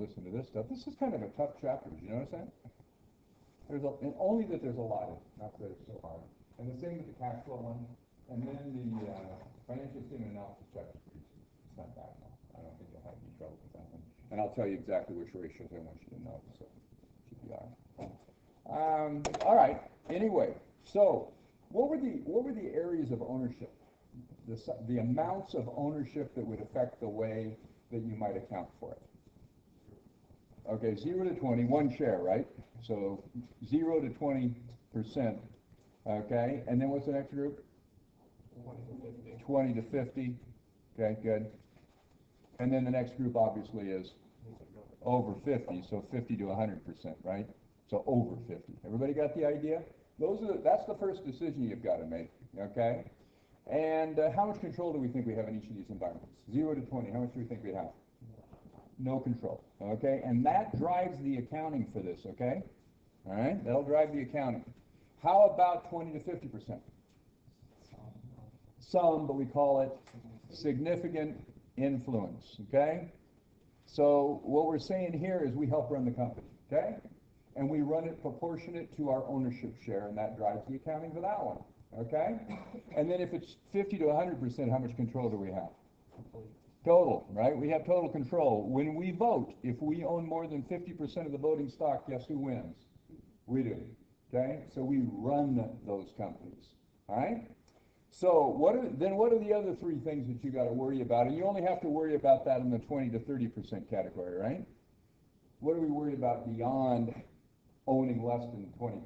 listen to this stuff. This is kind of a tough chapter. You notice that? And only that there's a lot in it, not that it's so hard. And the same with the cash flow one. And then the financial statement analysis chapter 3. It's not bad enough. I don't think you'll have any trouble with that one. And I'll tell you exactly which ratios I want you to know. So it should be all right. All right. Anyway, so what were the areas of ownership? The amounts of ownership that would affect the way that you might account for it. Okay, 0 to 20, one share, right? So 0 to 20%. Okay, and then what's the next group? 20 to 50. Okay, good. And then the next group obviously is over 50, so 50 to 100%, right? So over 50. Everybody got the idea? That's the first decision you've got to make, okay? And how much control do we think we have in each of these environments? 0 to 20, how much do we think we have? No control, okay? And that drives the accounting for this, okay? All right, that'll drive the accounting. How about 20 to 50%? Some, but we call it significant influence, okay? So what we're saying here is we help run the company, okay? And we run it proportionate to our ownership share, and that drives the accounting for that one, okay? And then if it's 50 to 100%, how much control do we have? Total, right? We have total control. When we vote, if we own more than 50% of the voting stock, guess who wins? We do, okay? So we run those companies, all right? So what are the other three things that you got to worry about? And you only have to worry about that in the 20 to 30% category, right? What do we worry about beyond owning less than 20%,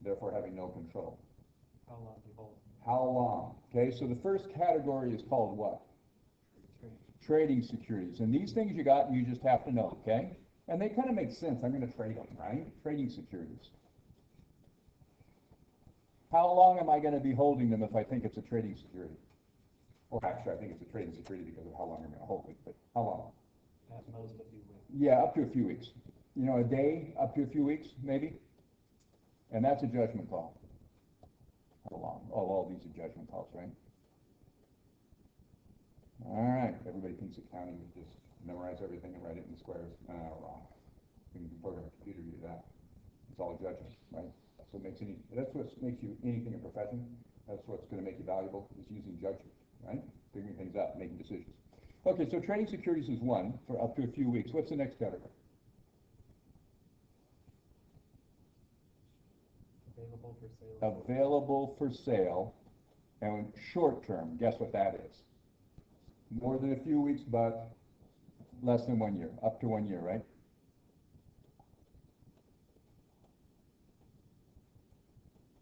therefore having no control? How long do you hold? How long? Okay, so the first category is called what? Trading securities. And these things you got, you just have to know, okay? And they kind of make sense. I'm going to trade them, right? Trading securities. How long am I going to be holding them if I think it's a trading security? Or actually, I think it's a trading security because of how long I'm going to hold it, but how long? At most a few weeks. Yeah, up to a few weeks. You know, a day, up to a few weeks, maybe? And that's a judgment call. How long? Oh, all these are judgment calls, right? All right, everybody thinks accounting is just memorize everything and write it in squares. Wrong. You can program a computer to do that. It's all judgment, right? So that's what makes you anything a profession. That's what's going to make you valuable, is using judgment, right? Figuring things out, making decisions. Okay, so trading securities is one for up to a few weeks. What's the next category? Available for sale. Available for sale, and short term. Guess what that is? More than a few weeks, but less than 1 year. Up to 1 year, right?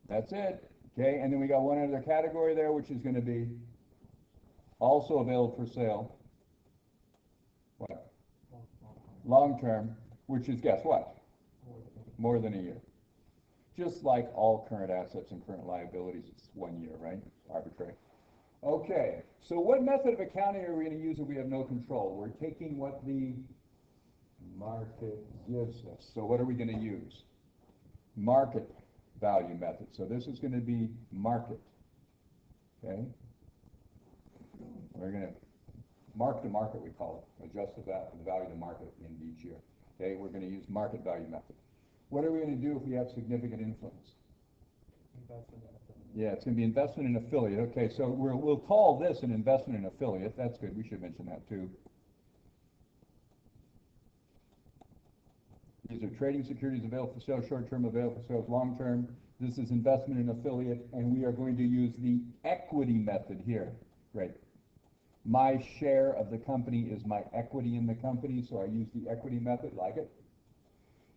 That's it. Okay, and then we got one other category there, which is going to be also available for sale. What? Long term, which is, guess what? More than a year. Just like all current assets and current liabilities, it's 1 year, right? Arbitrary. Okay, so what method of accounting are we going to use if we have no control? We're taking what the market gives us. So what are we going to use? Market value method. So this is going to be market. Okay? We're going to mark to market, we call it. Adjust the value to market in each year. Okay, we're going to use market value method. What are we going to do if we have significant influence? Investment in affiliate. Yeah, it's going to be investment in affiliate. Okay, so we'll call this an investment in affiliate. That's good. We should mention that too. These are trading securities available for sale, short-term available for sale, long-term. This is investment in affiliate, and we are going to use the equity method here. Great. My share of the company is my equity in the company, so I use the equity method. Like it?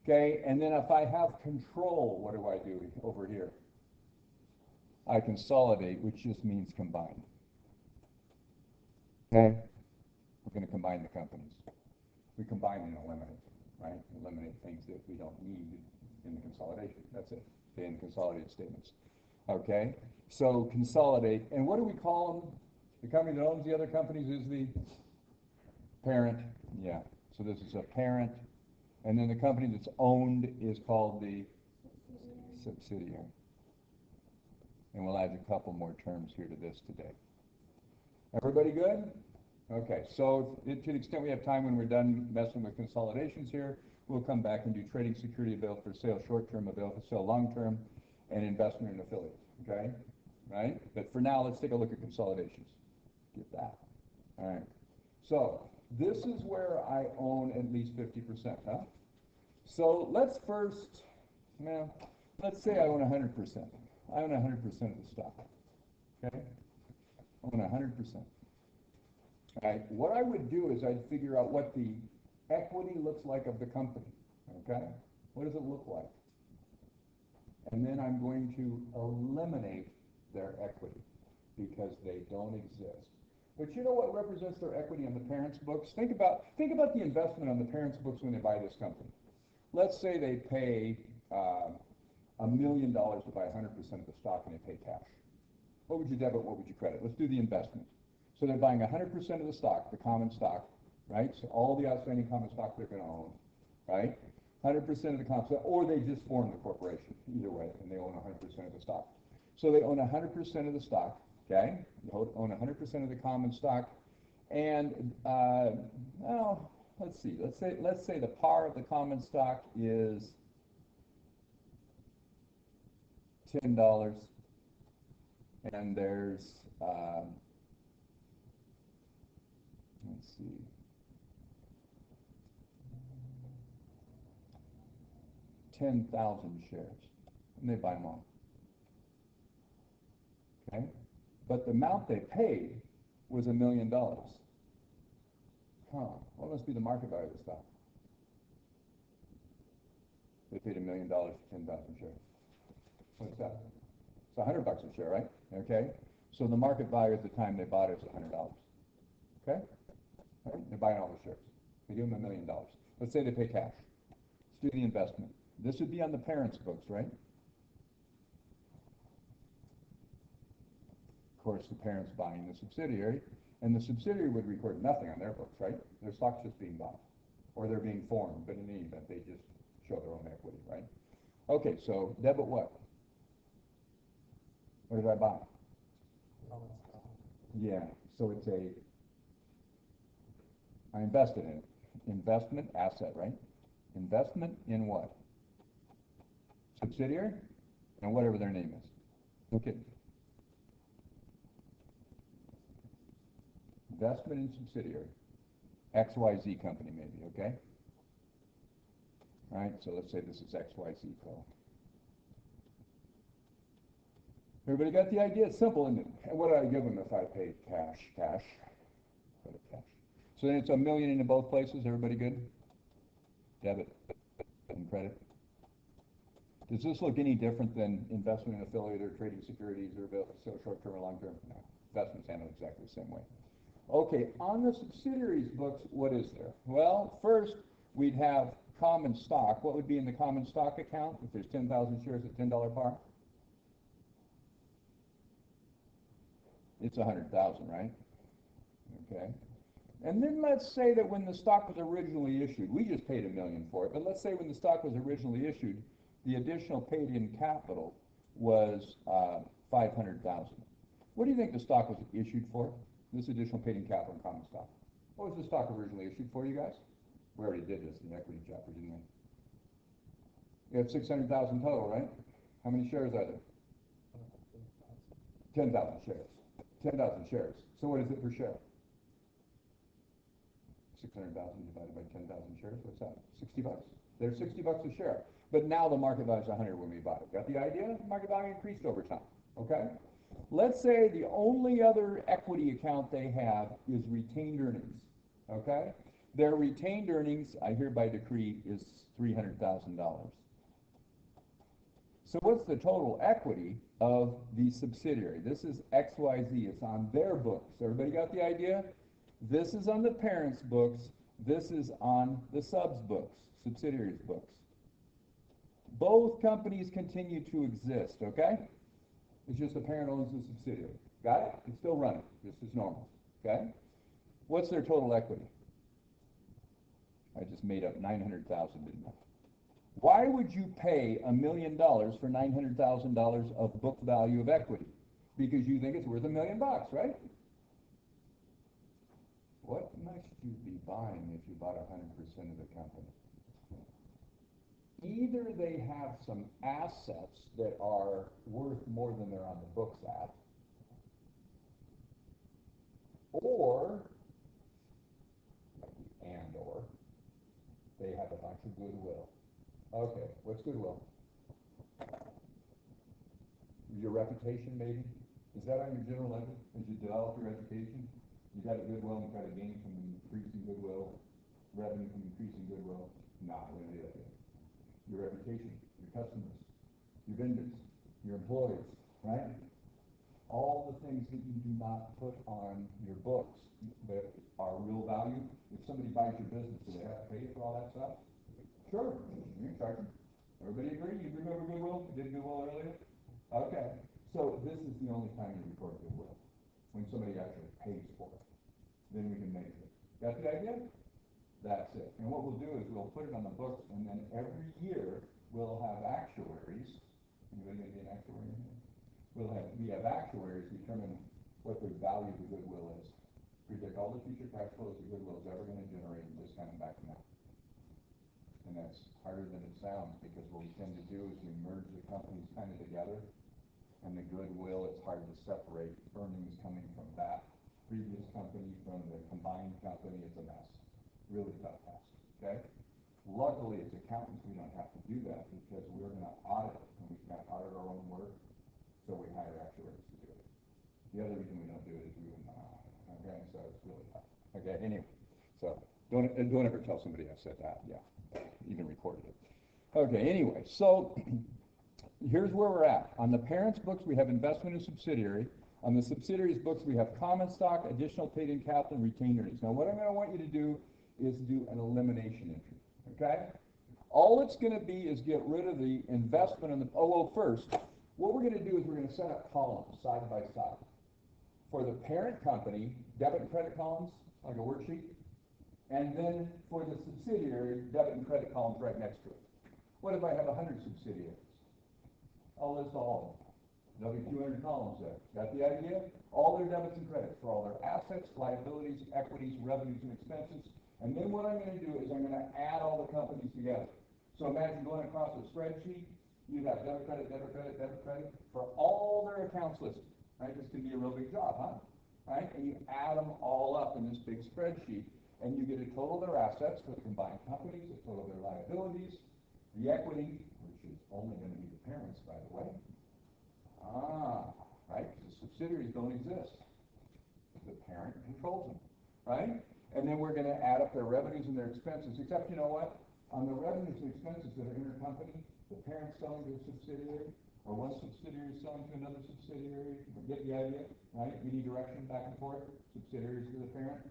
Okay, and then if I have control, what do I do over here? I consolidate, which just means combine. Okay? We're going to combine the companies. We combine and eliminate, right? Eliminate things that we don't need in the consolidation. That's it. Okay, in consolidated statements. Okay? So consolidate, and what do we call them? The company that owns the other companies is the parent. Yeah. So this is a parent. And then the company that's owned is called the subsidiary. And we'll add a couple more terms here to this today. Everybody good? Okay, so to the extent we have time when we're done messing with consolidations here, we'll come back and do trading security available for sale, short-term available for sale, long-term, and investment in affiliates, okay? Right? But for now, let's take a look at consolidations. Get that. All right. So this is where I own at least 50%, huh? So let's first, well, let's say I own 100%. I own 100% of the stock, okay? I own 100%. All right, what I would do is I'd figure out what the equity looks like of the company, okay? What does it look like? And then I'm going to eliminate their equity because they don't exist. But you know what represents their equity on the parents' books? Think about the investment on the parents' books when they buy this company. Let's say they pay $1 million to buy 100% of the stock and they pay cash. What would you debit, what would you credit? Let's do the investment. So they're buying 100% of the stock, the common stock, right? So all the outstanding common stock they're going to own, right? 100% of the common stock, or they just formed the corporation, either way, and they own 100% of the stock. So they own 100% of the stock, okay? They own 100% of the common stock, and well, let's see. Let's say the par of the common stock is $10, and there's let's see, 10,000 shares, and they buy them all. Okay, but the amount they paid was $1 million. Huh? What must be the market value of the stock? They paid $1 million for 10,000 shares. What's that? It's $100 a share, right? Okay, so the market value at the time they bought it was $100. Okay, right? They're buying all the shares. They give them $1 million. Let's say they pay cash. Let's do the investment. This would be on the parents' books, right? Of course, the parents buying the subsidiary, and the subsidiary would record nothing on their books, right? Their stock's just being bought, or they're being formed, but in any event, they just show their own equity, right? Okay, so debit what? What did I buy? Common stock. Yeah, so I invested in it. Investment asset, right? Investment in what? Subsidiary, and whatever their name is. Okay. Investment in subsidiary. XYZ company maybe, okay? All right, so let's say this is XYZ Co. Everybody got the idea? It's simple, isn't it? And what do I give them if I pay cash? Cash. Credit cash. So then it's $1 million in both places. Everybody good? Debit and credit. Does this look any different than investment in affiliate or trading securities or so short-term or long-term? No. Investments handled exactly the same way. Okay, on the subsidiaries books, what is there? Well, first, we'd have common stock. What would be in the common stock account if there's 10,000 shares at $10 par? It's 100,000, right? Okay. And then let's say that when the stock was originally issued, we just paid $1 million for it, but let's say when the stock was originally issued, the additional paid-in capital was 500,000. What do you think the stock was issued for? This additional paid-in capital in common stock. What was the stock originally issued for, you guys? We already did this in equity chapter, didn't we? We have 600,000 total, right? How many shares are there? 10,000 shares. 10,000 shares. So what is it per share? 600,000 divided by 10,000 shares. What's that? 60 bucks. They're 60 bucks a share. But now the market value is 100 when we bought it. Got the idea? The market value increased over time. Okay? Let's say the only other equity account they have is retained earnings. Okay? Their retained earnings, I hereby decree, is $300,000. So what's the total equity of the subsidiary? This is XYZ. It's on their books. Everybody got the idea? This is on the parents' books. This is on the subs' books, subsidiaries' books. Both companies continue to exist, okay? It's just the parent owns the subsidiary. Got it? It's still running, just as normal, okay? What's their total equity? I just made up 900,000, didn't I? Why would you pay $1 million for $900,000 of book value of equity? Because you think it's worth $1 million, right? what must you be buying if you bought 100% of the company? Either they have some assets that are worth more than they're on the books at, or they have a bunch of goodwill. Okay, what's goodwill? Your reputation, maybe? Is that on your general ledger as you develop your education? You got a goodwill and try to gain from increasing goodwill, revenue from increasing goodwill? Not really. Your reputation, your customers, your vendors, your employees, right? All the things that you do not put on your books that are real value. If somebody buys your business, do they have to pay for all that stuff? Sure, you're charging. Everybody agree? You remember goodwill? We did goodwill earlier? Okay, so this is the only time you record goodwill, when somebody actually pays for it. Then we can measure it. Got the idea? That's it. And what we'll do is we'll put it on the books, and then every year we'll have actuaries. Anybody gonna be an actuary in here? We have actuaries determine what the value of the goodwill is. Predict all the future cash flows the goodwill is ever gonna generate and just kind of back them out. And that's harder than it sounds, because what we tend to do is we merge the companies kind of together, and the goodwill, it's hard to separate earnings coming from that previous company from the combined company. It's a mess. Really tough task, okay? Luckily, as accountants, we don't have to do that, because we're gonna audit, and we can't audit our own work, so we hire actuaries to do it. The other reason we don't do it is we wouldn't know, okay? So it's really tough. Okay, anyway, so don't ever tell somebody I said that, yeah. Even recorded it. Okay, anyway, so here's where we're at. On the parents' books, we have investment in subsidiary. On the subsidiaries' books, we have common stock, additional paid-in capital, and retained earnings. Now, what I'm going to want you to do is do an elimination entry, okay? All it's going to be is get rid of the investment in the, first, what we're going to do is we're going to set up columns side by side. For the parent company, debit and credit columns, like a worksheet, and then for the subsidiary, debit and credit columns right next to it. What if I have 100 subsidiaries? I'll list all of them. There'll be 200 columns there. Got the idea? All their debits and credits for all their assets, liabilities, equities, revenues, and expenses. And then what I'm going to do is I'm going to add all the companies together. So imagine going across a spreadsheet. You have debit, credit, debit, credit, debit, credit for all their accounts listed. Right? This can be a real big job, huh? Right? And you add them all up in this big spreadsheet, and you get a total of their assets for the combined companies, a total of their liabilities, the equity, which is only going to be the parents, by the way. Right? The subsidiaries don't exist. The parent controls them, right? And then we're going to add up their revenues and their expenses, except you know what? On the revenues and expenses that are intercompany, the parent selling to a subsidiary, or one subsidiary selling to another subsidiary, get the idea, right? Any direction back and forth, subsidiaries to the parent.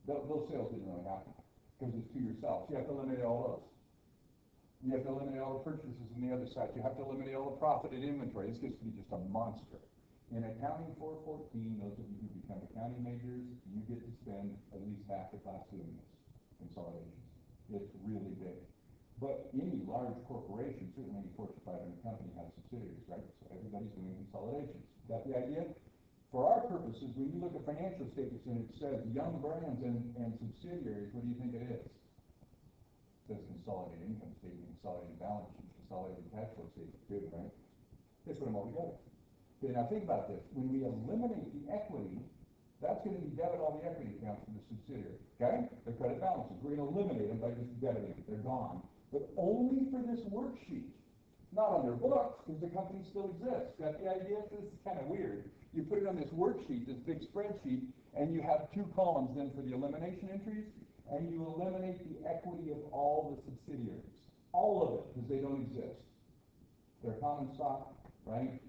Those sales didn't really happen, because it's to yourself. You have to eliminate all those. You have to eliminate all the purchases on the other side. You have to eliminate all the profit and inventory. This gets to be just a monster. In Accounting 414, those of you who become accounting majors, you get to spend at least half the class doing this, consolidations. It's really big. But any large corporation, certainly any Fortune 500 company, has subsidiaries, right? So everybody's doing consolidations. Got the idea? For our purposes, when you look at financial statements and it says young brands and subsidiaries, what do you think it is? It says consolidated income statement, consolidated balance sheet, consolidated cash flow statement, too, right? They put them all together. Okay, now think about this. When we eliminate the equity, that's going to be debit all the equity accounts for the subsidiary, okay? The credit balances. We're going to eliminate them by just debiting them. They're gone. But only for this worksheet. Not on their books, because the company still exists. Got the idea? This is kind of weird. You put it on this worksheet, this big spreadsheet, and you have two columns then for the elimination entries, and you eliminate the equity of all the subsidiaries. All of it, because they don't exist. Their common stock, right?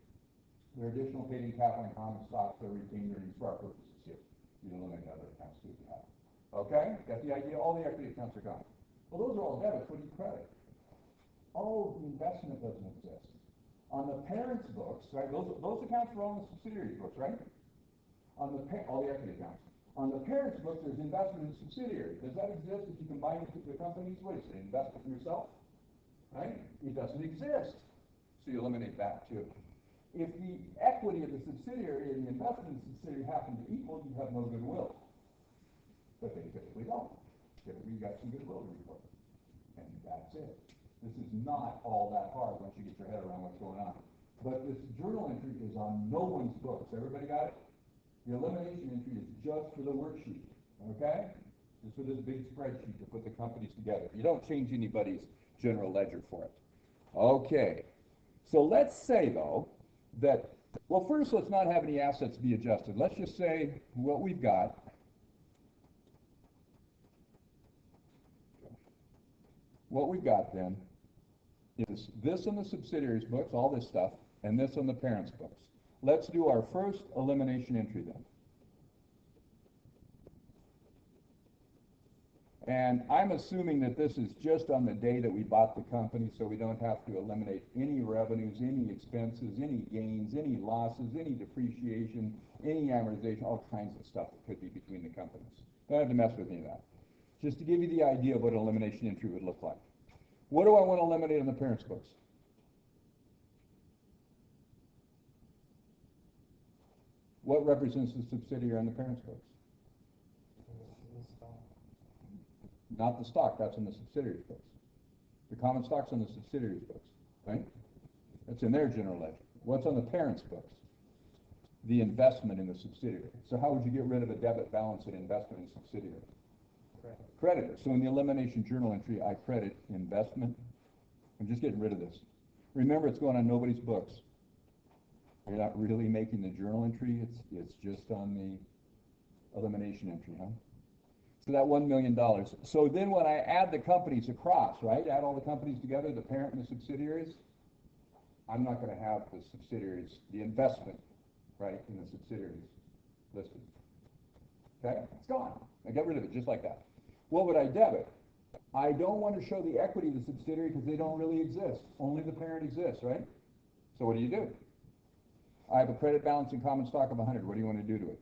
Their additional paid-in capital and common stock, their retained earnings for our purposes here. You eliminate other accounts too if you have. Okay? Got the idea? All the equity accounts are gone. Well, those are all debits. What do you credit? Oh, the investment doesn't exist. On the parents' books, right? Those accounts are on the subsidiaries' books, right? On the all the equity accounts. On the parents' books, there's investment in subsidiary. Does that exist if you combine it with the companies? What is it? Investment in yourself? Right? It doesn't exist. So you eliminate that too. If the equity of the subsidiary and the investment in the subsidiary happen to equal, you have no goodwill. but they typically don't. Typically, you got some goodwill to report, and that's it. This is not all that hard once you get your head around what's going on. But this journal entry is on no one's books. Everybody got it? The elimination entry is just for the worksheet, okay? Just for this big spreadsheet to put the companies together. You don't change anybody's general ledger for it. Okay, so let's say though that, well, first let's not have any assets be adjusted. Let's just say what we've got. What we've got then is this in the subsidiaries books, all this stuff, and this on the parents' books. Let's do our first elimination entry then. And I'm assuming that this is just on the day that we bought the company, so we don't have to eliminate any revenues, any expenses, any gains, any losses, any depreciation, any amortization, all kinds of stuff that could be between the companies. Don't have to mess with any of that. Just to give you the idea of what an elimination entry would look like. What do I want to eliminate in the parents' books? What represents the subsidiary on the parents' books? Not the stock, that's in the subsidiaries books. The common stock's on the subsidiaries books, right? That's in their general ledger. What's on the parents' books? The investment in the subsidiary. So how would you get rid of a debit balance in investment in subsidiary? Creditor. So in the elimination journal entry, I credit investment. I'm just getting rid of this. Remember, it's going on nobody's books. You're not really making the journal entry. It's just on the elimination entry, huh? So that $1 million. So then when I add the companies across, right, add all the companies together, the parent and the subsidiaries, I'm not going to have the subsidiaries, the investment, right, in the subsidiaries listed. Okay, it's gone. I get rid of it just like that. What would I debit? I don't want to show the equity of the subsidiary because they don't really exist. Only the parent exists, right? So what do? I have a credit balance in common stock of 100. What do you want to do to it?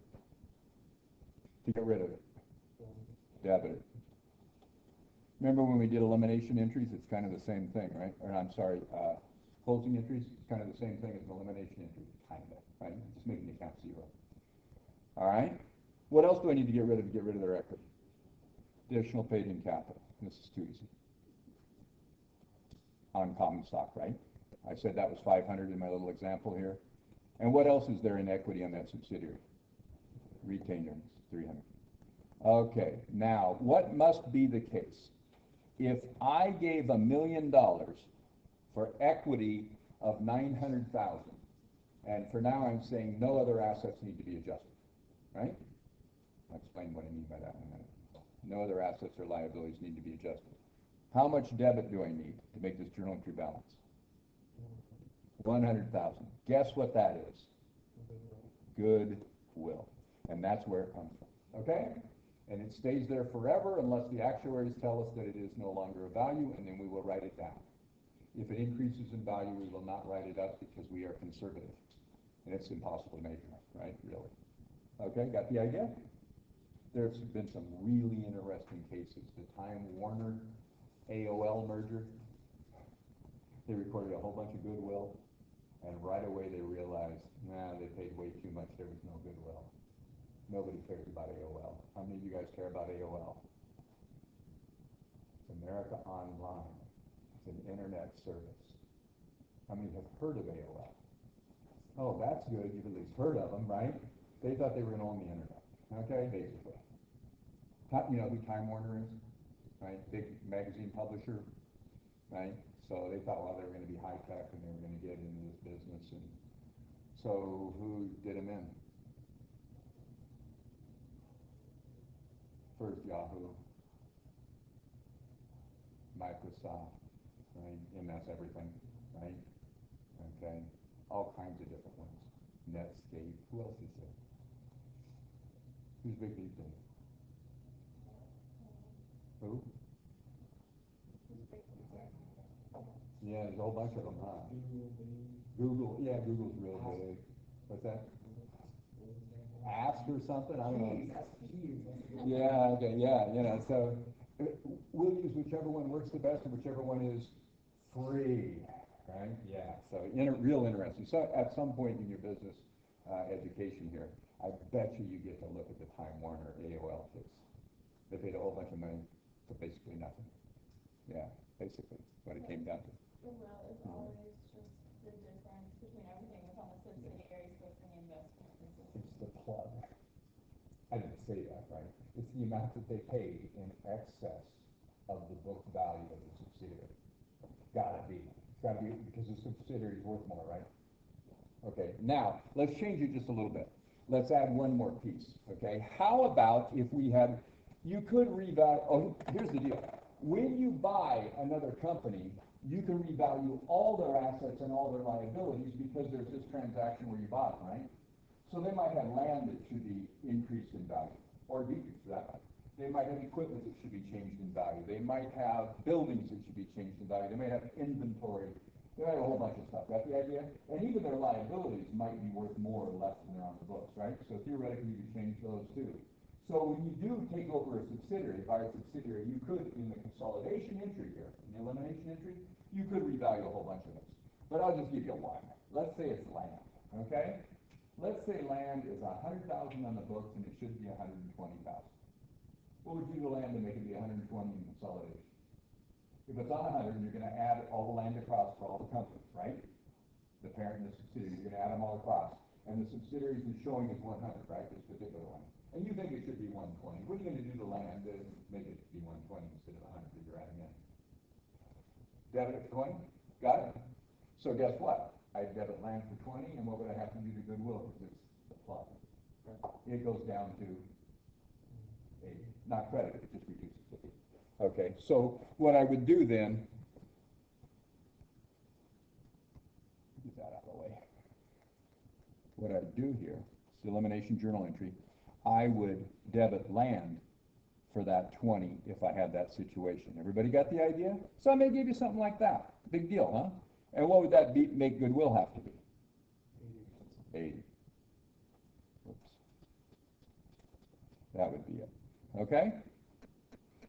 To get rid of it? Debit it. Remember when we did elimination entries? It's kind of the same thing, right? Or I'm sorry, closing entries? It's kind of the same thing as an elimination entry, kind of, right? Just making the account zero. All right? What else do I need to get rid of to get rid of their equity? Additional paid-in capital. This is too easy. On common stock, right? I said that was 500 in my little example here. And what else is there in equity on that subsidiary? Retained earnings, 300. Okay, now what must be the case? If I gave $1 million for equity of 900,000, and for now I'm saying no other assets need to be adjusted, right? I'll explain what I mean by that in a minute. No other assets or liabilities need to be adjusted. How much debit do I need to make this journal entry balance? 100,000. Guess what that is? Goodwill. And that's where it comes from. Okay? And it stays there forever unless the actuaries tell us that it is no longer a value, and then we will write it down. If it increases in value, we will not write it up because we are conservative. And it's impossible to measure, right? Really. Okay, got the idea? There's been some really interesting cases. The Time Warner AOL merger. They recorded a whole bunch of goodwill, and right away they realized, nah, they paid way too much. There was no goodwill. Nobody cares about AOL. How many of you guys care about AOL? It's America Online. It's an internet service. How many have heard of AOL? Oh, that's good. You've at least heard of them, right? They thought they were going to own the internet. Okay, basically. You know who Time Warner is, right? Big magazine publisher, right? So they thought, well, they were going to be high tech and they were going to get into this business. And so who did them in? First Yahoo, Microsoft, right? MS everything, right? Okay, all kinds of different ones. Netscape. Who else is there? Who's big these days? Who? Yeah, there's a whole bunch of them, huh? Google, yeah, Google's real big. What's that? Ask or something? I don't know. Yeah, okay, yeah, you know, so we'll use whichever one works the best and whichever one is free, right? Yeah, so real interesting. So at some point in your business education here, I bet you get to look at the Time Warner AOL case. They paid a whole bunch of money for basically nothing. Yeah, basically, what it came down to. Goodwill is always just the difference between everything that's on the subsidiaries versus the investment. It's the plug. I didn't say that, right? It's the amount that they paid in excess of the book value of the subsidiary. Gotta be. It's gotta be, because the subsidiary is worth more, right? Okay, now, let's change it just a little bit. Let's add one more piece, okay? How about if we had, you could revalue, oh, here's the deal. When you buy another company, you can revalue all their assets and all their liabilities because there's this transaction where you bought them, right? So they might have land that should be increased in value, or decreased for that matter. They might have equipment that should be changed in value. They might have buildings that should be changed in value. They may have inventory. They might have a whole bunch of stuff. Got the idea? And even their liabilities might be worth more or less than they're on the books, right? So theoretically, you could change those too. So when you do take over a subsidiary, buy a subsidiary, you could, in the consolidation entry here, in the elimination entry, you could revalue a whole bunch of those. But I'll just give you one. Let's say it's land, okay? Let's say land is $100,000 on the books and it should be $120,000. What would you do to land to make it be $120 in consolidation? If it's on 100, you're going to add all the land across for all the companies, right? The parent and the subsidiary, you're going to add them all across. And the subsidiaries is showing is 100, right? This particular one. And you think it should be 120. What are you going to do to land to make it be 120 instead of 100 that you're adding in? Debit it 20? Got it? So guess what? I debit land for 20, and what would I have to do to goodwill? Because it's the plug. It goes down to 80. Not credit, it just reduces the fee. Okay, so what I would do then, get that out of the way. What I'd do here, it's the elimination journal entry, I would debit land for that 20 if I had that situation. Everybody got the idea? So I may give you something like that. Big deal, huh? And what would that be, make goodwill have to be? 80. Oops. That would be it. Okay?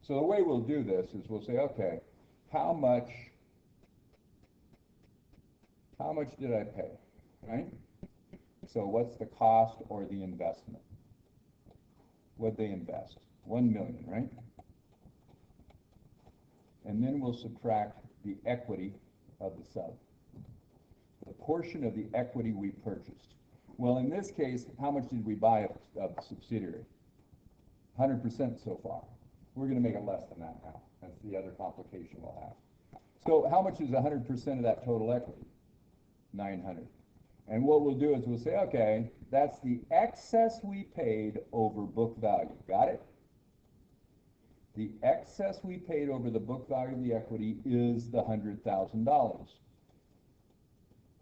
So the way we'll do this is we'll say, okay, how much did I pay? Right? So what's the cost or the investment? What'd they invest? $1 million, right? And then we'll subtract the equity of the sub. The portion of the equity we purchased. Well, in this case, how much did we buy of the subsidiary? 100% so far. We're going to make it less than that now. That's the other complication we'll have. So how much is 100% of that total equity? 900. And what we'll do is we'll say, okay, that's the excess we paid over book value. Got it? The excess we paid over the book value of the equity is the $100,000.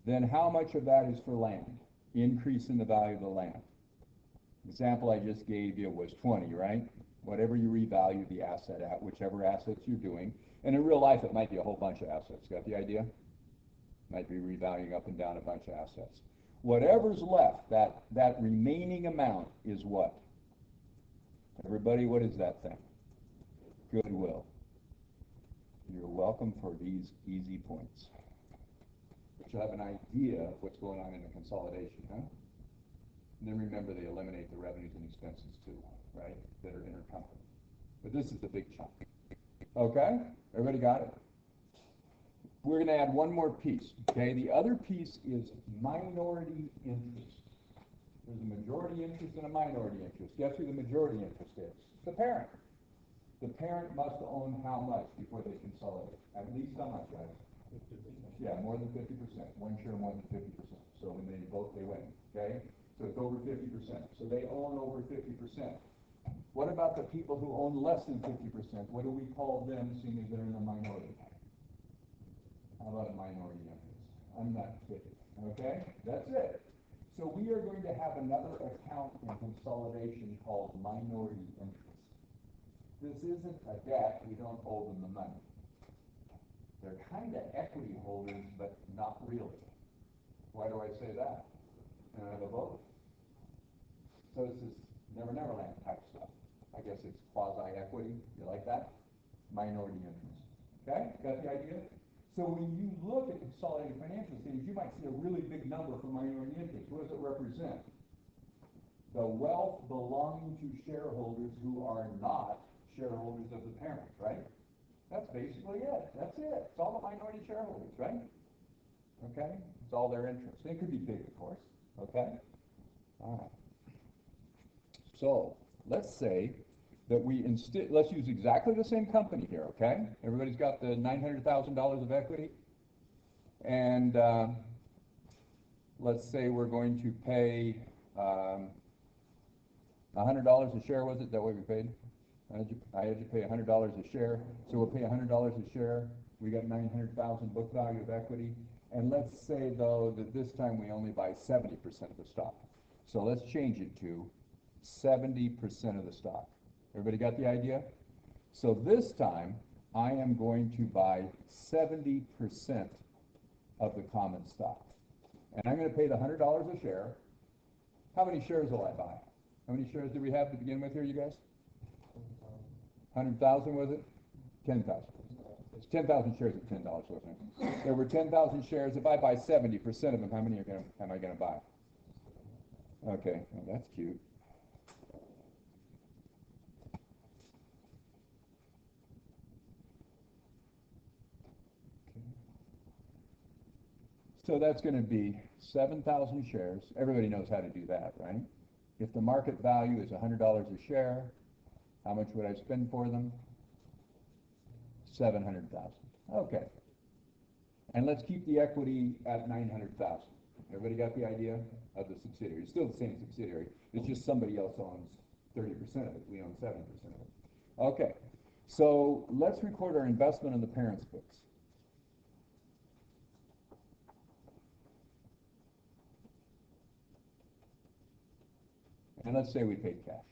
Then how much of that is for land? Increase in the value of the land. Example I just gave you was 20, right? Whatever you revalue the asset at, whichever assets you're doing. And in real life, it might be a whole bunch of assets. Got the idea? Might be revaluing up and down a bunch of assets. Whatever's left, that remaining amount is what? Everybody, what is that thing? Goodwill. You're welcome for these easy points. But you'll have an idea of what's going on in the consolidation, huh? And then remember, they eliminate the revenues and expenses too, right? That are intercompany. But this is the big chunk. Okay? Everybody got it? We're going to add one more piece, okay? The other piece is minority interest. There's a majority interest and a minority interest. Guess who the majority interest is? The parent. The parent must own how much before they consolidate? At least how much, guys? 50%. Yeah, more than 50%. One share more than 50%. So when they vote, they win, okay? So it's over 50%. So they own over 50%. What about the people who own less than 50%? What do we call them, seeing as they're in the minority? How about a minority interest? I'm not kidding, okay? That's it. So we are going to have another account in consolidation called minority interest. This isn't a debt. We don't owe them the money. They're kind of equity holders, but not really. Why do I say that? They don't have a vote. So this is Never Land type stuff. I guess it's quasi-equity. You like that? Minority interest. Okay? Got the idea? So when you look at consolidated financial statements, you might see a really big number for minority interest. What does it represent? The wealth belonging to shareholders who are not shareholders of the parent, right? That's basically it. That's it. It's all the minority shareholders, right? Okay? It's all their interest. It could be big, of course. Okay? All right. So, let's say that let's use exactly the same company here, okay? Everybody's got the $900,000 of equity. And let's say we're going to pay $100 a share, was it? That way we paid? I had to pay $100 a share, so we'll pay $100 a share. We got 900,000 book value of equity. And let's say, though, that this time we only buy 70% of the stock. So let's change it to 70% of the stock. Everybody got the idea? So this time, I am going to buy 70% of the common stock. And I'm going to pay the $100 a share. How many shares will I buy? How many shares did we have to begin with here, you guys? 100,000, was it? 10,000. It's 10,000 shares at $10, wasn't it? There were 10,000 shares. If I buy 70% of them, how many am I going to buy? Okay, well, that's cute. So that's going to be 7,000 shares. Everybody knows how to do that, right? If the market value is $100 a share, how much would I spend for them? 700,000. Okay. And let's keep the equity at 900,000. Everybody got the idea of the subsidiary? It's still the same subsidiary. It's just somebody else owns 30% of it. We own 70% of it. Okay. So let's record our investment in the parents' books. And let's say we paid cash.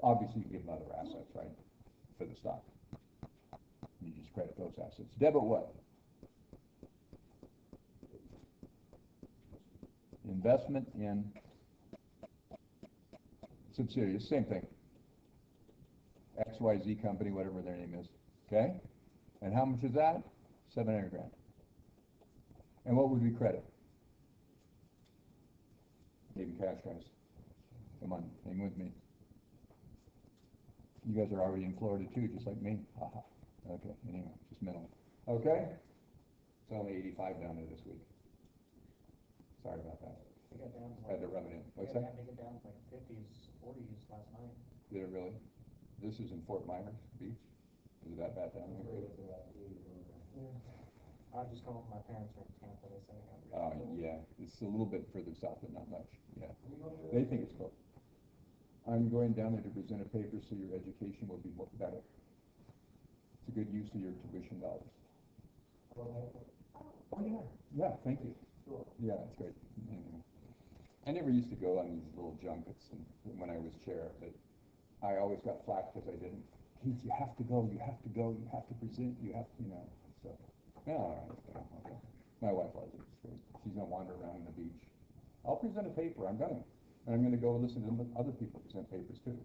Obviously, you give other assets, right, for the stock. You just credit those assets. Debit what? Investment in subsidiaries. Same thing. XYZ company, whatever their name is. Okay? And how much is that? 700 grand. And what would we credit? Even cash, guys. Come on, hang with me. You guys are already in Florida too, just like me. Haha. Okay, anyway, just mental. Okay? It's only 85 down there this week. Sorry about that. They got down to Had to rub it in. What's that? They got down to like 50s, 40s last night. Did it really? This is in Fort Myers Beach? Is it that bad down there? Yeah. I was just going with my parents are in Tampa. They said it got Yeah, it's a little bit further south, but not much. Yeah, they think it's close. I'm going down there to present a paper so your education will be more better. It's a good use of your tuition dollars. Oh yeah, thank you. Yeah, it's great. Anyway. I never used to go on these little junkets when I was chair, but I always got flack because I didn't. Keith, you have to go, you have to go, you have to present, you have to, so. Yeah, all right, okay. My wife loves it. It's great. She's going to wander around the beach. I'll present a paper. I'm going to. And I'm going to go listen to other people present papers, too.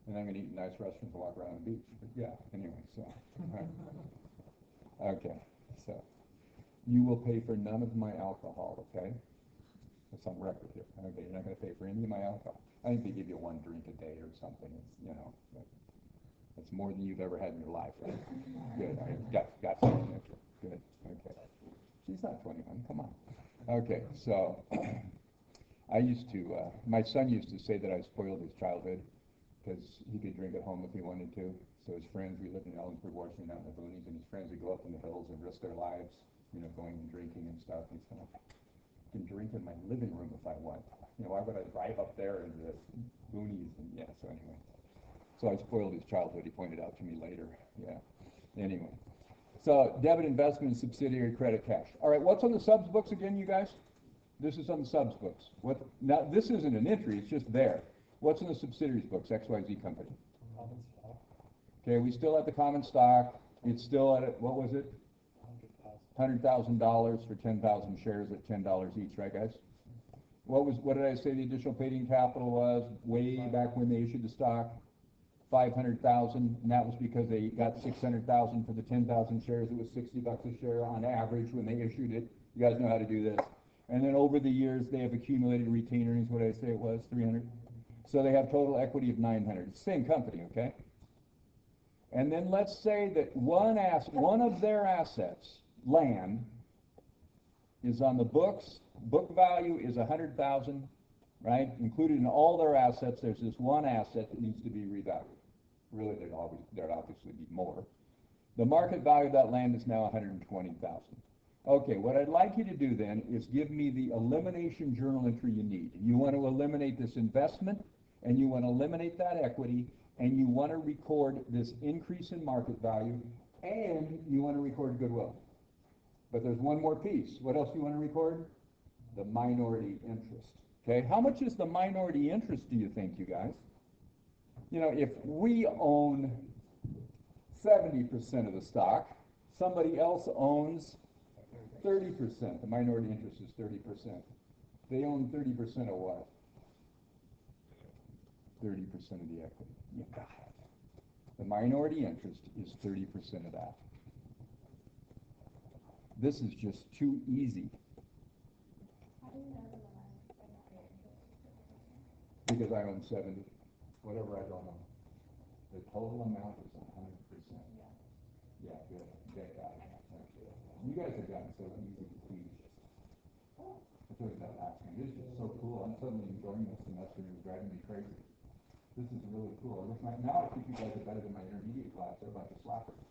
And I'm going to eat in nice restaurants and walk around the beach. But yeah, anyway, so. Okay, so. You will pay for none of my alcohol, okay? That's on record here. Okay, you're not going to pay for any of my alcohol. I think they give you 1 drink a day or something. It's, that's more than you've ever had in your life, right? Good. I got something. Okay. Good. Okay. She's not 21. Come on. Okay. So my son used to say that I spoiled his childhood because he could drink at home if he wanted to. So his friends, we lived in Ellensburg, Washington, out in the boonies, and his friends would go up in the hills and risk their lives, going and drinking and stuff. And he's I can drink in my living room if I want. Why would I drive up there into the boonies? And yeah, so anyway. So I spoiled his childhood, he pointed out to me later. Yeah. Anyway. So debit, investment, subsidiary, credit, cash. All right, what's on the subs books again, you guys? This is on the subs books. Now, this isn't an entry, it's just there. What's in the subsidiaries books, XYZ company? common stock. Okay, we still have the common stock. It's still at, what was it? $100,000 for 10,000 shares at $10 each, right, guys? What did I say the additional paid-in capital was way back when they issued the stock? 500,000, and that was because they got 600,000 for the 10,000 shares. It was $60 a share on average when they issued it. You guys know how to do this. And then over the years, they have accumulated retained earnings. What did I say it was? 300. So they have total equity of 900. It's the same company, okay? And then let's say that one of their assets, land, is on the books. Book value is 100,000, right? Included in all their assets, there's this one asset that needs to be revalued. Really, there'd obviously be more. The market value of that land is now 120,000. Okay, what I'd like you to do then is give me the elimination journal entry you need. You want to eliminate this investment, and you want to eliminate that equity, and you want to record this increase in market value, and you want to record goodwill. But there's one more piece. What else do you want to record? The minority interest. Okay, how much is the minority interest, do you think, you guys? You know, if we own 70% of the stock, somebody else owns 30%. The minority interest is 30%. They own 30% of what? 30% of the equity. You got it. The minority interest is 30% of that. This is just too easy. How do you know the minority interest is 50%? Because I own 70. Whatever I don't own. The total amount is 100%. Yeah. Yeah, good. Get that. Okay. You guys have gotten so easy to teach. I told you that last time. This is so cool. I'm suddenly enjoying this semester and it's driving me crazy. This is really cool. Now I think you guys are better than my intermediate class. They're a bunch of slackers.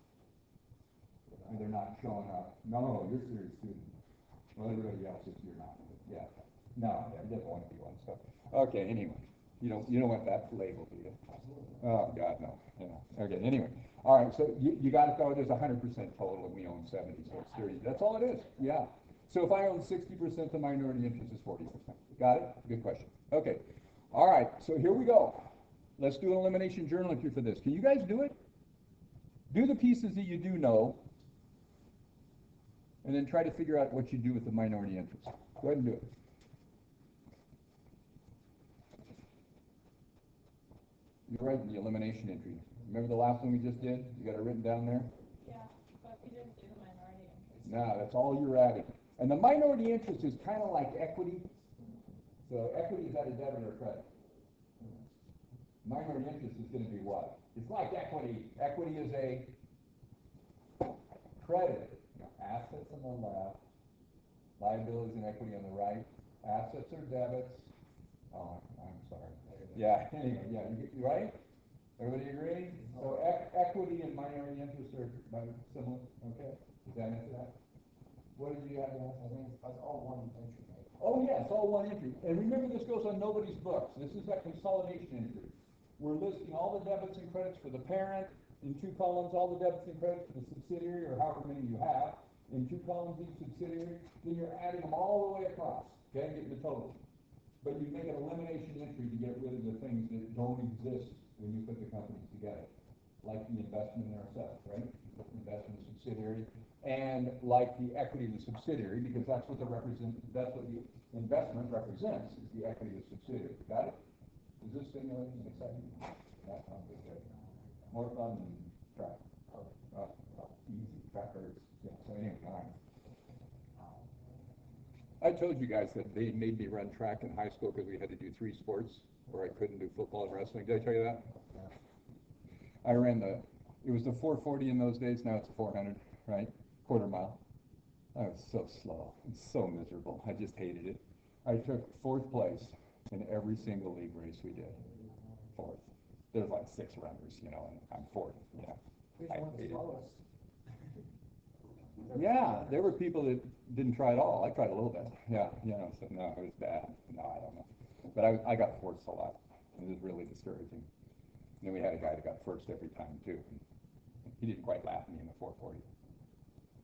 And they're not showing up. No, you're a serious student. Well, everybody else is, you're not. Yeah. No, I didn't want to be one. So, okay, anyway. You don't want that label, do you? Oh, God, no. Yeah. Okay, anyway. All right, so you got it, though. There's 100% total, and we own 70, so it's 30. That's all it is. Yeah. So if I own 60%, the minority interest is 40%. Got it? Good question. Okay. All right, so here we go. Let's do an elimination journal entry for this. Can you guys do it? Do the pieces that you do know, and then try to figure out what you do with the minority interest. Go ahead and do it. You're right in the elimination entry. Remember the last one we just did? You got it written down there? Yeah, but we didn't do the minority interest. No, that's all you're adding. And the minority interest is kind of like equity. So equity is either debit or credit. Minority interest is going to be what? It's like equity. Equity is a credit. Assets on the left, liabilities and equity on the right. Assets are debits. Oh, I'm sorry. Yeah, anyway, yeah, you right? Everybody agree? So equity and minority interest are similar, okay? Does that answer that? What did you have? I think it's all one entry. Oh, yeah, it's all one entry. And remember, this goes on nobody's books. This is that consolidation entry. We're listing all the debits and credits for the parent, in 2 columns, all the debits and credits for the subsidiary, or however many you have, in 2 columns each subsidiary. Then you're adding them all the way across, okay, getting the total. But you make an elimination entry to get rid of the things that don't exist when you put the companies together, like the investment in ourselves, right? Investment in subsidiary, and like the equity of the subsidiary, because that's what the investment represents, is the equity of the subsidiary. Got it? Is this stimulating and exciting? That sounds good. More fun than track. Easy. Track hurts. Yeah, so anyway, all right. I told you guys that they made me run track in high school because we had to do 3 sports, or I couldn't do football and wrestling. Did I tell you that? Yeah. I ran it was the 440 in those days, now it's 400, right? Quarter mile. I was so slow and so miserable. I just hated it. I took 4th place in every single league race we did. 4th. There's like 6 runners, and I'm 4th, I hated it. Yeah, there were people that didn't try at all. I tried a little bit. Yeah, so no, it was bad. No, I don't know. But I got 4th a lot. It was really discouraging. And then we had a guy that got 1st every time, too. He didn't quite lap me in the 440.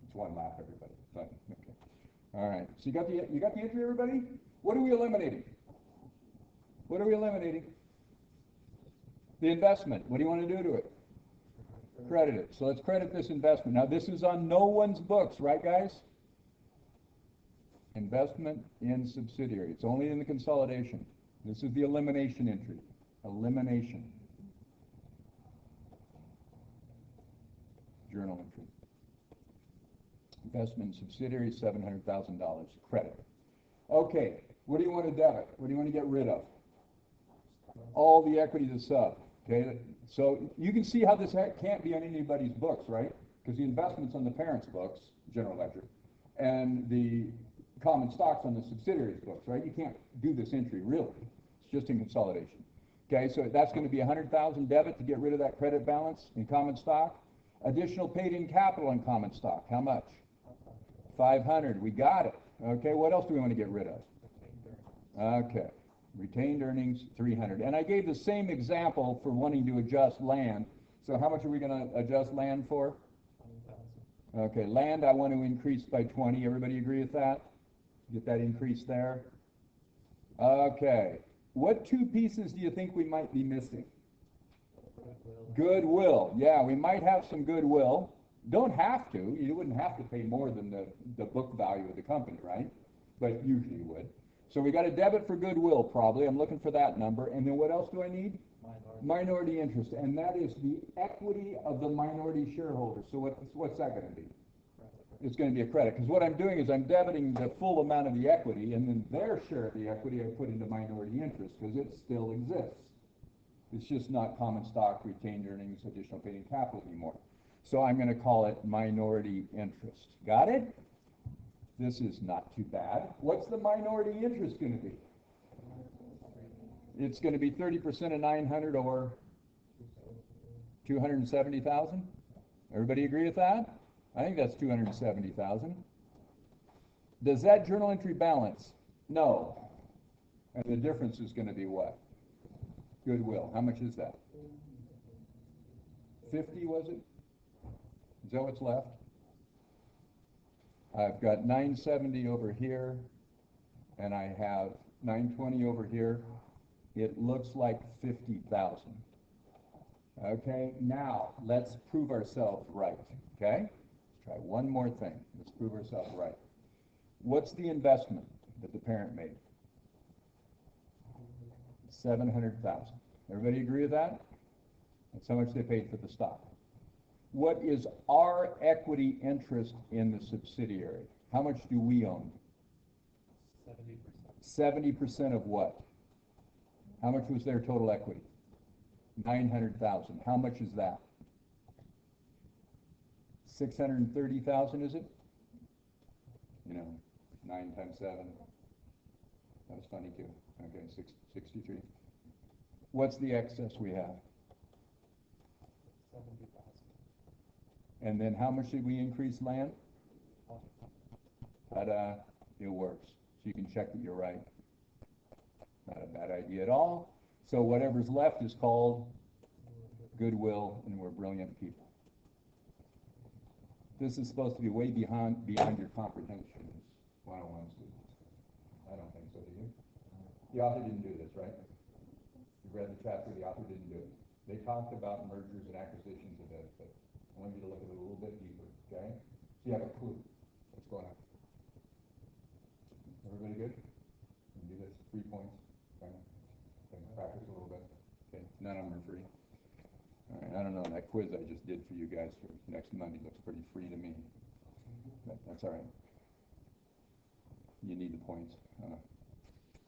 It's 1 lap, everybody. But, okay. All right. So you got the entry, everybody? What are we eliminating? What are we eliminating? The investment. What do you want to do to it? Credit it. So let's credit this investment. Now this is on no one's books, right guys? Investment in subsidiary. It's only in the consolidation. This is the elimination entry. Elimination. Journal entry. Investment in subsidiary, $700,000. Credit. Okay, what do you want to debit? What do you want to get rid of? All the equity of the sub. Okay, So you can see how this can't be on anybody's books, right? Because the investment's on the parent's books, general ledger, and the common stock's on the subsidiary's books, right? You can't do this entry, really. It's just in consolidation. Okay, so that's going to be 100,000 debit to get rid of that credit balance in common stock. Additional paid-in capital in common stock, how much? 500, we got it. Okay, what else do we want to get rid of? Okay, retained earnings, 300. And I gave the same example for wanting to adjust land. So how much are we going to adjust land for? 20,000. Okay, land I want to increase by 20. Everybody agree with that? Get that increase there. Okay, what two pieces do you think we might be missing? Goodwill. Yeah, we might have some goodwill. Don't have to. You wouldn't have to pay more than the book value of the company, right? But usually you would. So we got a debit for goodwill probably. I'm looking for that number. And then what else do I need? Minority interest. And that is the equity of the minority shareholders. So what's that going to be? It's going to be a credit. Because what I'm doing is I'm debiting the full amount of the equity, and then their share of the equity I put into minority interest because it still exists. It's just not common stock, retained earnings, additional paid-in capital anymore. So I'm going to call it minority interest. Got it? This is not too bad. What's the minority interest going to be? It's going to be 30% of 900 or 270,000. Everybody agree with that? I think that's 270,000. Does that journal entry balance? No. And the difference is going to be what? Goodwill. How much is that? 50, was it? Is that what's left? I've got 970 over here, and I have 920 over here. It looks like 50,000. Okay, now let's prove ourselves right. Okay, let's try one more thing. Let's prove ourselves right. What's the investment that the parent made? 700,000. Everybody agree with that? That's how much they paid for the stock. What is our equity interest in the subsidiary? How much do we own? 70%. 70% of what? How much was their total equity? 900,000. How much is that? 630,000, is it? You know, 9 times 7. That was funny too. Okay, 63. What's the excess we have? 70,000. And then how much did we increase land? Ta-da, it works. So you can check that you're right. Not a bad idea at all. So whatever's left is called goodwill, and we're brilliant people. This is supposed to be way beyond your comprehension, as 101 students. I don't think so, do you? The author didn't do this, right? You read the chapter, the author didn't do it. They talked about mergers and acquisitions a bit, but I want you to look at it a little bit deeper, okay? So you have a clue what's going on. Everybody good? Can you do this? 3 points. Okay. Practice a little bit. Okay. None of them are free. All right. I don't know. That quiz I just did for you guys for next Monday looks pretty free to me. But that's all right. You need the points.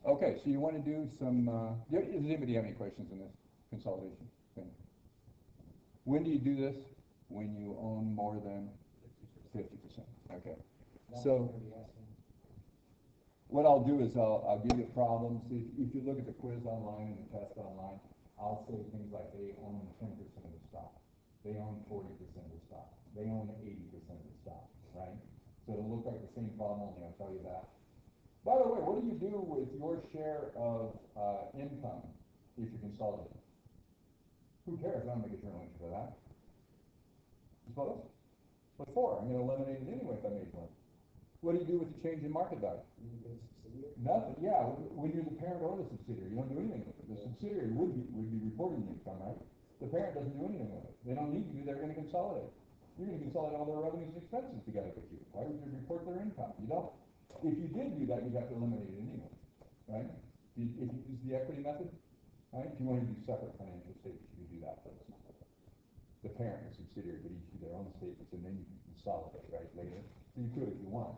Okay. So you want to do some. Does anybody have any questions on this consolidation thing? When do you do this? When you own more than 50%. Okay. So what I'll do is I'll give you problems. If you look at the quiz online and the test online, I'll say things like they own 10% of the stock. They own 40% of the stock. They own 80% of the stock, right? So it'll look like the same problem, only I'll tell you that. By the way, what do you do with your share of income if you consolidate? Who cares? I don't make a journal entry for that. Suppose? What for? I'm going to eliminate it anyway if I made one. What do you do with the change in market value? Nothing. Yeah, when you're the parent or the subsidiary, you don't do anything with it. The subsidiary would be reporting the income, right? The parent doesn't do anything with it. They don't need to. They're going to consolidate. You're going to consolidate all their revenues and expenses together with you. Why would you report their income? You don't. If you did do that, you'd have to eliminate it anyway, right? If you use the equity method, right? If you want to do separate financial statements, you can do that, but it's not. The parent and subsidiary would each do their own statements, and then you can consolidate, right, later. So you could if you want.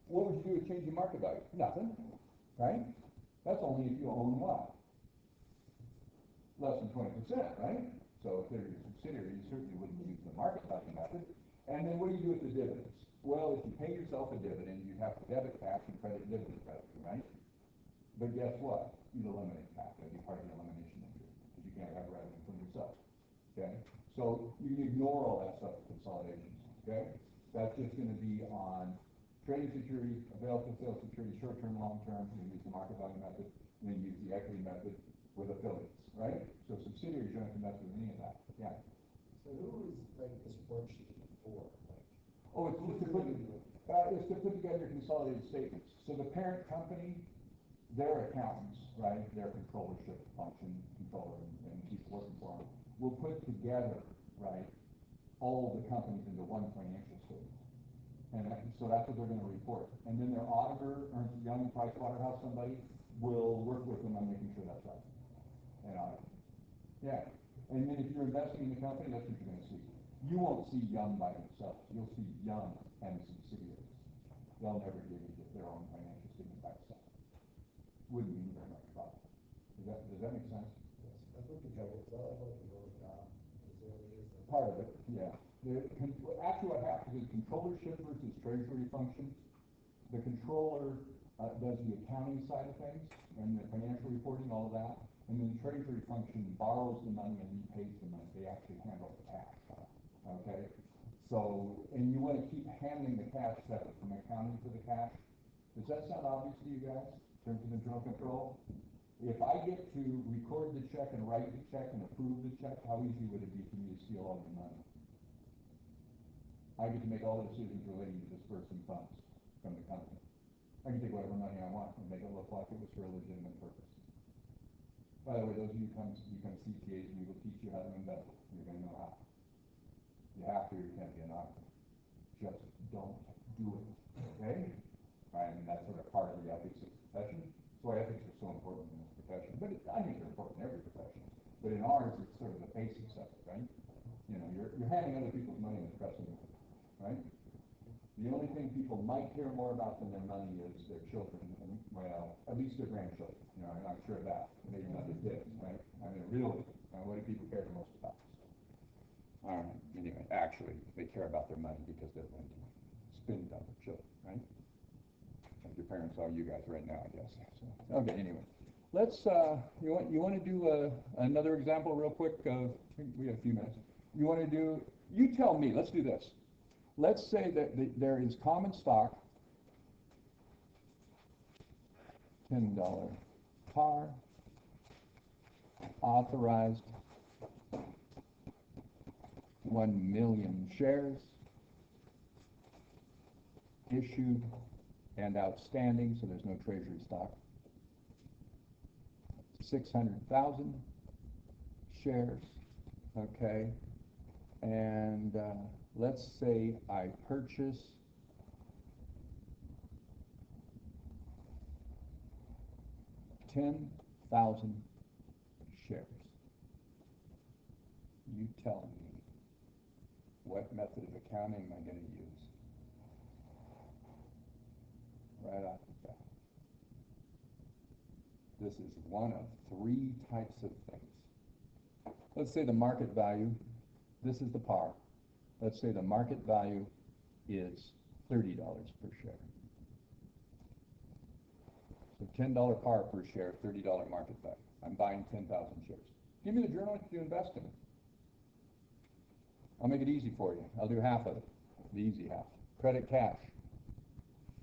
What would you do with change in market value? Nothing, right? That's only if you own what? Less than 20%, right? So if they're your subsidiary, you certainly wouldn't use the market value method. And then what do you do with the dividends? Well, if you pay yourself a dividend, you have to debit cash and credit dividend credit, right? But guess what? You eliminate cash. That'd be part of the elimination entry, because you can't have revenue from yourself. Okay? So you can ignore all that stuff with consolidations. Okay? That's just going to be on trading security, available sale security, short-term, long-term. You use the market value method, and then use the equity method with affiliates, right? So subsidiaries don't have to mess with any of that. Yeah. So who is like this worksheet for? Like, Oh, it's just to put together consolidated statements. So the parent company, their accountants, right, their controllership function, controller, and people working for them, will put together, right, all the companies into one financial statement. And so that's what they're going to report. And then their auditor, Ernst & Young, Pricewaterhouse, somebody, will work with them on making sure that's right. And audit. Yeah. And then if you're investing in the company, that's what you're going to see. You won't see Young by themselves. You'll see Young and subsidiaries. They'll never give you their own financial statement by itself. Wouldn't mean very much profit. Does that make sense? yes, I think the cover, it's all about the road job. Part of it, yeah. Actually, what happens is controllership versus treasury functions. The controller does the accounting side of things and the financial reporting, all of that. And then the treasury function borrows the money and repays the money. They actually handle the cash. Okay? So, and you want to keep handling the cash separate from accounting for the cash. Does that sound obvious to you guys in terms of internal control? If I get to record the check and write the check and approve the check, how easy would it be for me to steal all your money? I get to make all the decisions relating to dispersing funds from the company. I can take whatever money I want and make it look like it was for a legitimate purpose. By the way, those of you who become CPAs, we will teach you how to embezzle. You're going to know how. You have to, or you can't be an auditor. Just don't do it, okay? Right, and that's sort of part of the ethics of the profession. That's why ethics are so important in this profession. But I think they're important in every profession. But in ours, it's sort of the basics of it, right? You know, you're handling other people's money and trusting them, right? The only thing people might care more about than their money is their children, and, well, at least their grandchildren. You know, I'm not sure of that. Maybe not their kids, right? I mean, really, what do people care the most about? Anyway, actually, they care about their money because they're going to spend it on their children, right? Like your parents are you guys right now, I guess. So, okay, anyway. Let's, you want to do another example real quick? We have a few minutes. You want to do, you tell me, let's do this. Let's say that there is common stock, $10 par, authorized 1 million shares, issued and outstanding, so there's no treasury stock, 600,000 shares, okay, and let's say I purchase 10,000 shares. You tell me, what method of accounting am I going to use? Right off the bat. This is one of 3 types of things. Let's say the market value, this is the par. Let's say the market value is $30 per share. So $10 par per share, $30 market value. I'm buying 10,000 shares. Give me the journal to invest in. I'll make it easy for you. I'll do half of it, the easy half. Credit cash.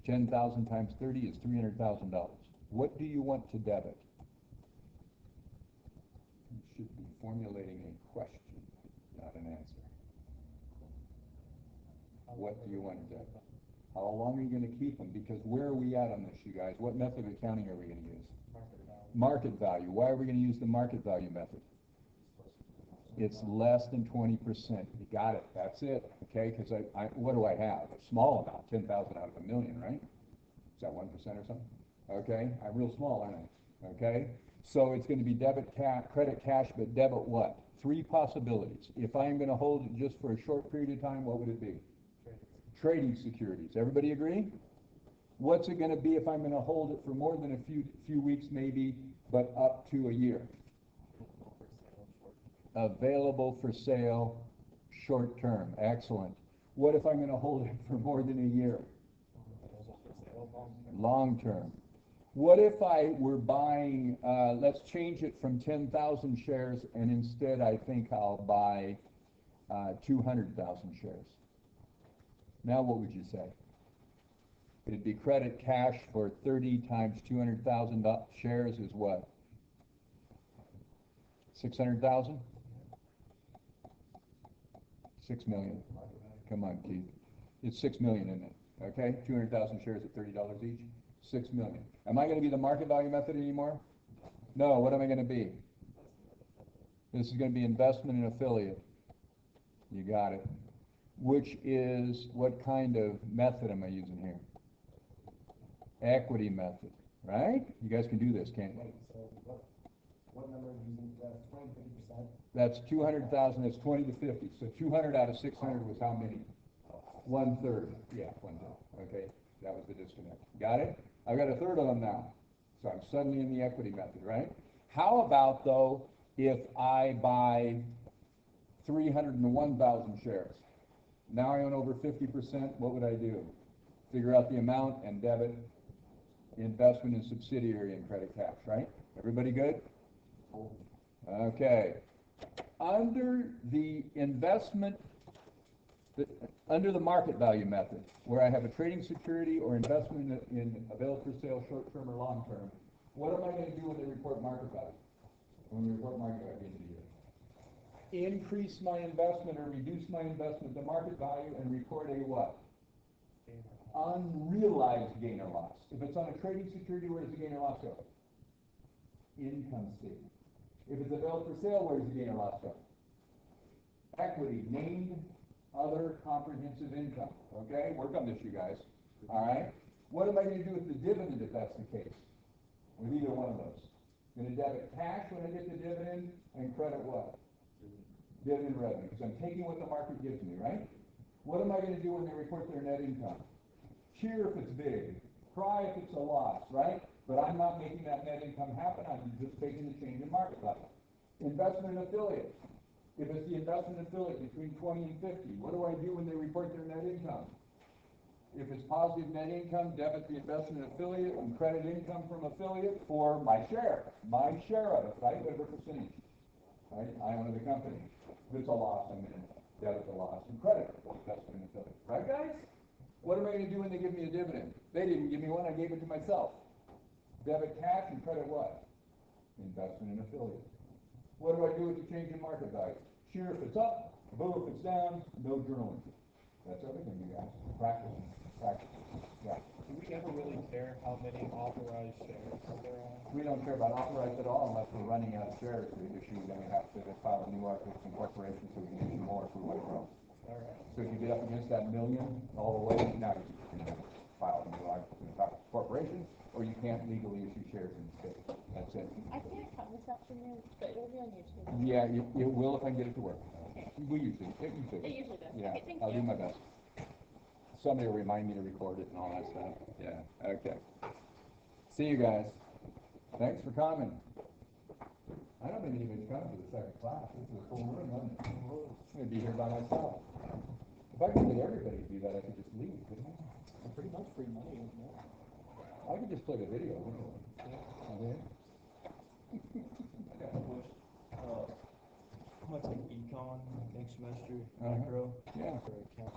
10,000 times 30 is $300,000. What do you want to debit? You should be formulating a question, not an answer. What do you want to debit? How long are you going to keep them? Because where are we at on this, you guys? What method of accounting are we going to use? market value. Market value. Why are we going to use the market value method? It's less than 20%. You got it. That's it. Okay? Because what do I have? A small amount, 10,000 out of a million, right? Is that 1% or something? Okay? I'm real small, aren't I? Okay? So it's going to be credit cash, but debit what? 3 possibilities. If I'm going to hold it just for a short period of time, what would it be? Trading securities. Everybody agree? What's it going to be if I'm going to hold it for more than a few weeks maybe, but up to a year? available for sale short term. Excellent. What if I'm gonna hold it for more than a year? Long term. What if I were buying, let's change it from 10,000 shares, and instead I think I'll buy 200,000 shares. Now what would you say? It'd be credit cash for 30 times 200,000 shares is what? 600,000? 6 million. Come on, Keith. It's 6 million, isn't it? Okay, 200,000 shares at $30 each, 6 million. Am I going to be the market value method anymore? No, what am I going to be? This is going to be investment in affiliate. You got it. Which is, what kind of method am I using here? Equity method, right? You guys can do this, can't you? So what number are you using? That's 20, 50%? That's 200,000, that's 20 to 50. So 200 out of 600 was how many? 1/3. Yeah, 1/3. Okay, that was the disconnect. Got it? I've got a third of them now. So I'm suddenly in the equity method, right? How about, though, if I buy 301,000 shares? Now I own over 50%. What would I do? Figure out the amount and debit investment in subsidiary and credit cash, right? Everybody good? Okay. Under the investment, under the market value method, where I have a trading security or investment in available for sale short-term or long-term, what am I going to do when they report market value? When we report market value at the end of the year? Increase my investment or reduce my investment to market value and record a what? Unrealized gain or loss. If it's on a trading security, where does the gain or loss go? Income statement. If it's available for sale, where does the gain or loss go? Equity, named other comprehensive income. Okay, work on this, you guys. All right. What am I going to do with the dividend if that's the case? With either one of those. I'm going to debit cash when I get the dividend and credit what? Dividend revenue. Because I'm taking what the market gives me, right? What am I going to do when they report their net income? Cheer if it's big, cry if it's a loss, right? But I'm not making that net income happen. I'm just taking the change in market value. Investment in affiliate. If it's the investment affiliate between 20 and 50, what do I do when they report their net income? If it's positive net income, debit the investment affiliate and credit income from affiliate for my share of it, right? Whatever percentage, right? I own the company. If it's a loss, I'm going to debit the loss and credit the investment affiliate, right, guys? What am I going to do when they give me a dividend? They didn't give me one, I gave it to myself. Debit cash and credit what? Investment in affiliate. What do I do with the change in market value? Cheer if it's up, boo if it's down, no journaling. That's everything, you guys. Practice. Yeah. Do we ever really care how many authorized shares there are? We don't care about authorized at all unless we're running out of shares to issue. Then we have to file a new article of incorporation so we can issue more if we want to grow. All right. So if you get up against that million all the way, now you can file a new article of incorporation, or you can't legally issue shares in the state. That's it. I can't come this afternoon, but it'll be on YouTube. Yeah, it will if I can get it to work. Okay. We usually, it usually. It usually does. Yeah, Okay, thank I'll do you. my best. Somebody will remind me to record it and all that stuff. Yeah, okay. See you guys. Thanks for coming. I don't think anybody's coming for the second class. This is a full room, isn't it? I'm going to be here by myself. If I could get everybody to do that, I could just leave, couldn't I? Pretty much free money, isn't it? I could just play the video, wouldn't I? Okay. I'm gonna take econ next semester, Uh-huh. macro. Yeah. For account.